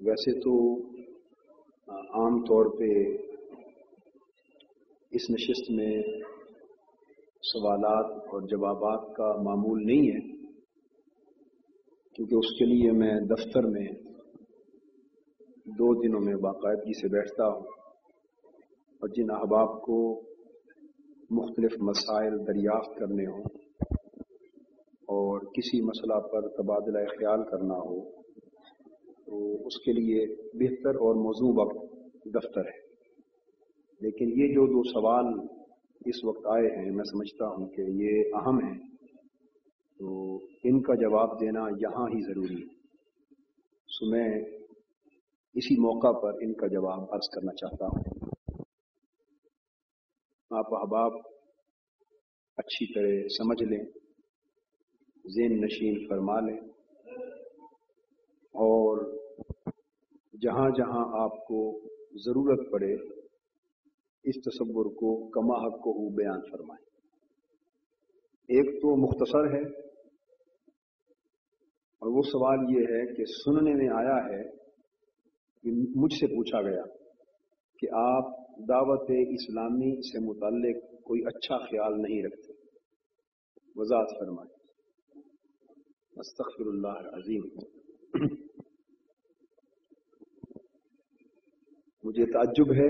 वैसे तो आम तौर पे इस नशिस्त में सवालात और जवाबात का मामूल नहीं है, क्योंकि उसके लिए मैं दफ्तर में 2 दिनों में बाकायदगी से बैठता हूँ और जिन अहबाब को मुख्तलिफ मसाइल दरियाफ्त करने हों और किसी मसला पर तबादला ख्याल करना हो तो उसके लिए बेहतर और मौजू वक्त दफ्तर है। लेकिन ये जो 2 सवाल इस वक्त आए हैं, मैं समझता हूँ कि ये अहम हैं, तो इनका जवाब देना यहाँ ही ज़रूरी है। सो मैं इसी मौका पर इनका जवाब अर्ज़ करना चाहता हूँ। आप अहबाब अच्छी तरह समझ लें, ज़हन नशीन फरमा लें और जहाँ जहाँ आपको ज़रूरत पड़े इस तसव्वुर को कमा हक़ को बयान फरमाएं। एक तो मुख्तसर है और वो सवाल ये है कि सुनने में आया है कि मुझसे पूछा गया कि आप दावत इस्लामी से मुताल्लिक कोई अच्छा ख्याल नहीं रखते, वज़ाहत फरमाएं। अस्तग़फिरुल्लाह अज़ीम। मुझे ताज्जुब है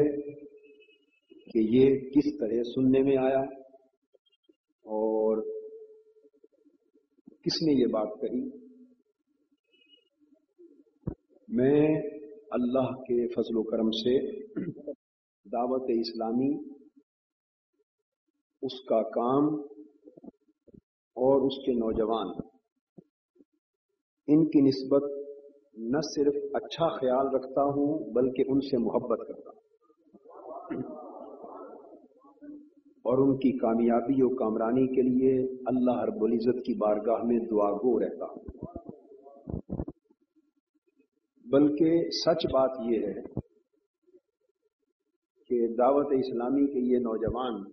कि ये किस तरह सुनने में आया और किसने ये बात कही। मैं अल्लाह के फजल व करम से दावत इस्लामी, उसका काम और उसके नौजवान, इनकी निस्बत न सिर्फ अच्छा ख्याल रखता हूँ बल्कि उनसे मोहब्बत करता हूँ और उनकी कामयाबी और कामरानी के लिए अल्लाह रब्बुल इज़्ज़त की बारगाह में दुआगो रहता हूँ। बल्कि सच बात यह है कि दावत इस्लामी के ये नौजवान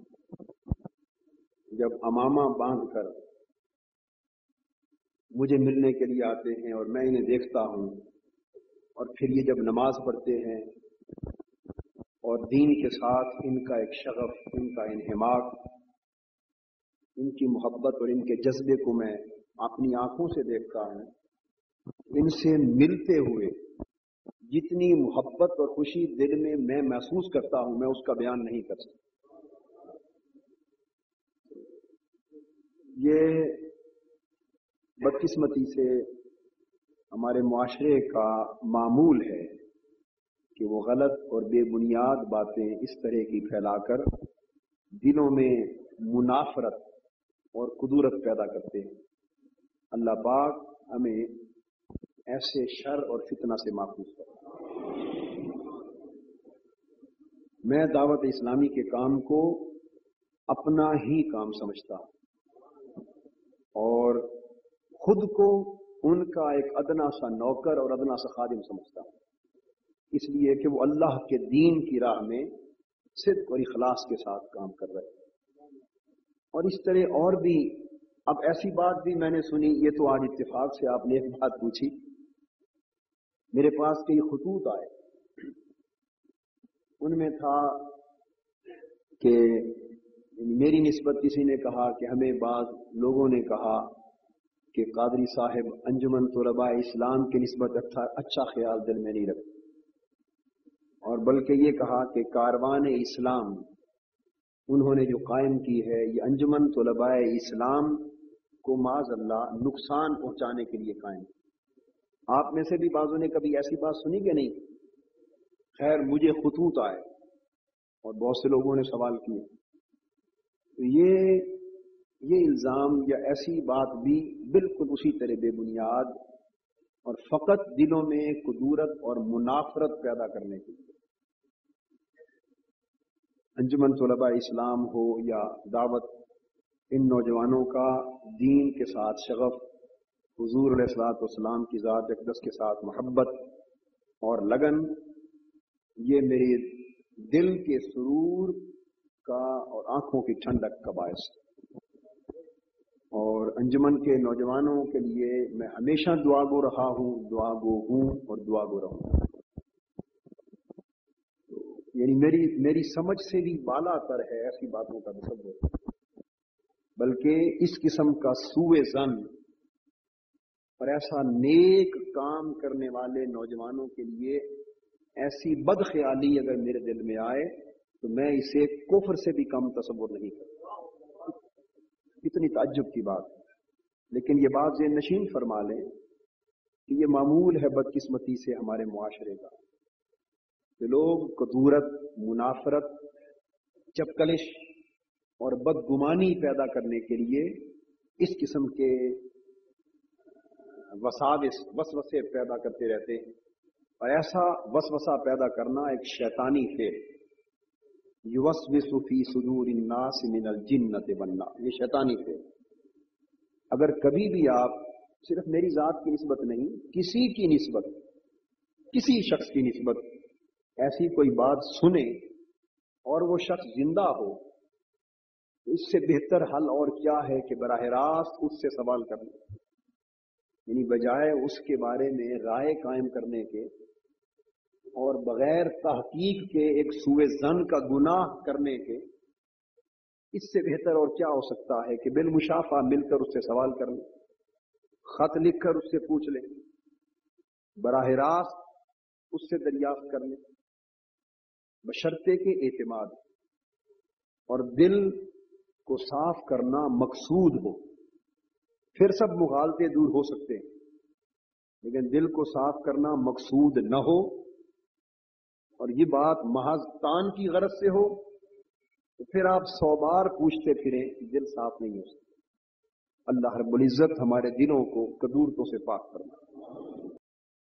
जब अमामा बांध कर मुझे मिलने के लिए आते हैं और मैं इन्हें देखता हूँ, और फिर ये जब नमाज पढ़ते हैं और दीन के साथ इनका एक शगफ, इनका इन्हिमाक, इनकी मोहब्बत और इनके जज्बे को मैं अपनी आंखों से देखता हूँ, इनसे मिलते हुए जितनी मोहब्बत और खुशी दिल में मैं महसूस करता हूँ, मैं उसका बयान नहीं कर सकता। ये बदकिस्मती से हमारे मुआशरे का मामूल है कि वो गलत और बेबुनियाद बातें इस तरह की फैलाकर दिलों में मुनाफरत और कुदूरत पैदा करते हैं। अल्लाह पाक हमें ऐसे शर और फितना से महफूज करे। मैं दावत इस्लामी के काम को अपना ही काम समझता हूँ और खुद को उनका एक अदना सा नौकर और अदना सा खादिम समझता हूँ, इसलिए कि वो अल्लाह के दीन की राह में सिद्क़ और इखलास के साथ काम कर रहे हैं। और इस तरह और भी, अब ऐसी बात भी मैंने सुनी, ये तो आज इत्तेफाक से आपने एक बात पूछी, मेरे पास कई खुतूत आए, उनमें था कि मेरी निस्बत किसी ने कहा कि हमें बाज़ लोगों ने कहा कि कादरी साहिब अंजुमन तुलबा इस्लाम की निस्बत अच्छा ख्याल दिल में नहीं रखते, और बल्कि ये कहा कि कारवान इस्लाम उन्होंने जो कायम की है, ये अंजुमन तुलबा इस्लाम को माज़अल्लाह नुकसान पहुंचाने के लिए कायम। आप में से भी बाज़ों ने कभी ऐसी बात सुनी कि नहीं? खैर, मुझे खुतूत आए और बहुत से लोगों ने सवाल किए, तो ये इल्ज़ाम या ऐसी बात भी बिल्कुल उसी तरह बेबुनियाद और फ़कत दिलों में कुदूरत और मुनाफरत पैदा करने के लिए। अंजुमन तुलबा इस्लाम हो या दावत, इन नौजवानों का दीन के साथ शगफ, हुजूर अलैहिस्सलातु वस्सलाम की ज़ात अक़दस के साथ मोहब्बत और लगन, ये मेरे दिल के सुरूर का और आंखों की ठंडक का बायस है। और अंजुमन के नौजवानों के लिए मैं हमेशा दुआगो रहा हूँ, दुआगो हूँ और दुआगो रहूँगा। یعنی میری سمجھ سے بھی بالا تر ہے ایسی باتوں کا تصور، بلکہ اس قسم کا سوء ظن اور ایسا نیک کام کرنے والے نوجوانوں کے لیے ایسی بد خیالی اگر میرے دل میں آئے تو میں اسے کفر سے بھی کم تصور نہیں کرتا۔ اتنی تعجب کی بات، لیکن یہ بات ذہن نشین فرما لیں کہ یہ معمول ہے بدقسمتی سے ہمارے معاشرے کا کہ لوگ کدورت، منافرت، چپکلش اور بدگمانی پیدا کرنے کے لیے اس قسم کے وسوسے پیدا کرتے رہتے ہیں، اور ایسا وسوسہ پیدا کرنا ایک شیطانی فعل، یوسوس فی صدور الناس من الجنۃ والناس، یہ شیطانی فعل۔ اگر کبھی بھی آپ صرف میری ذات کی نسبت نہیں، کسی کی نسبت، کسی شخص کی نسبت ایسی کوئی بات سنیں اور وہ شخص زندہ ہو، تو اس سے بہتر حل اور کیا ہے کہ براہ راست اس سے سوال کرنا، یعنی بجائے اس کے بارے میں رائے قائم کرنے کے اور بغیر تحقیق کے ایک سوء ظن کا گناہ کرنے کے، اس سے بہتر اور کیا ہو سکتا ہے کہ بالمشافہ مل کر اس سے سوال کر لیں، خط لکھ کر اس سے پوچھ لیں، براہ راست اس سے دریافت کر لیں، بشرطے کے اعتماد اور دل کو صاف کرنا مقصود ہو، پھر سب مغالطے دور ہو سکتے ہیں، لیکن دل کو صاف کرنا مقصود نہ ہو اور یہ بات محض تان کی غرض سے ہو تو پھر آپ 100 بار پوچھتے پھریں، دل صاف نہیں ہو سکتا۔ اللہ رب العزت ہمارے دلوں کو کدورتوں سے پاک فرمائے۔